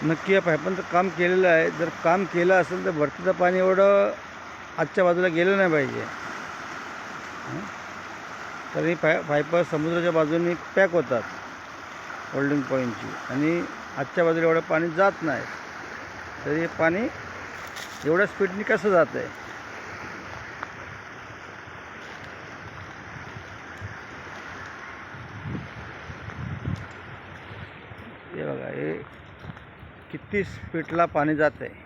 नक्की या पाईपांचं काम केलेलं आहे. जर काम केलं असेल तर भरतीचं पाणी एवढं आजच्या बाजूला गेलं नाही पाहिजे. तर ही पाईप समुद्राच्या बाजूने पॅक होतात होल्डिंग पॉईंटची, आणि आजच्या बाजूला एवढं पाणी जात नाही. तर हे पाणी एवढ्या स्पीडने कसं जात आहे? हे बघा, हे किती स्पीडला पाणी जात आहे.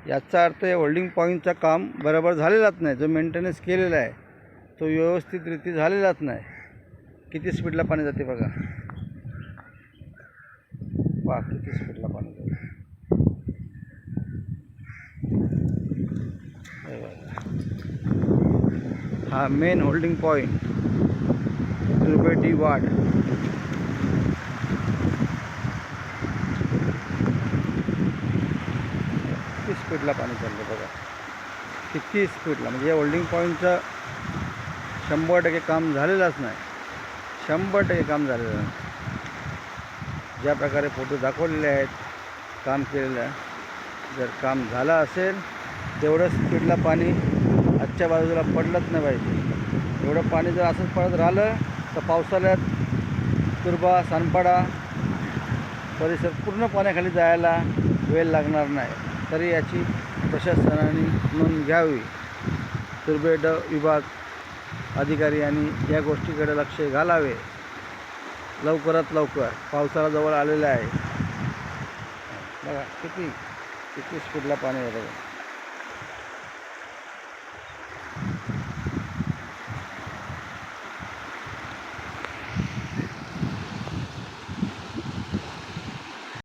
याचा अर्थ हे होल्डिंग पॉईंटचं काम बरोबर झालेलाच नाही. जो मेंटेनन्स केलेला आहे तो व्यवस्थितरित्या झालेलाच नाही. किती स्पीडला पाणी जाते बघा. वा, किती स्पीडला पाणी जाते. हा main holding point Turbhe D वाड. किती स्पीडला पाणी चाललं बघा, किती स्पीडला. म्हणजे या होल्डिंग पॉईंटचं 100% काम झालेलंच नाही. 100% काम झालेलं नाही. ज्या प्रकारे फोटो दाखवलेले आहेत काम केलेलं आहे, जर काम झालं असेल तेवढं स्पीडला पाणी आजच्या बाजूला पडलंच नाही पाहिजे. एवढं पाणी जर असंच पडत राहिलं तर पावसाळ्यात तुर्भा सानपाडा परिसर पूर्ण पाण्याखाली जायला वेळ लागणार नाही. तरी याची प्रशासनाने नोंद घ्यावी. तुर्भे विभाग अधिकारी आणि या गोष्टीकडे लक्ष घालावे लवकरात लवकर. पावसाळा जवळ आलेला आहे. बघा किती स्पीडला पाणी येतं.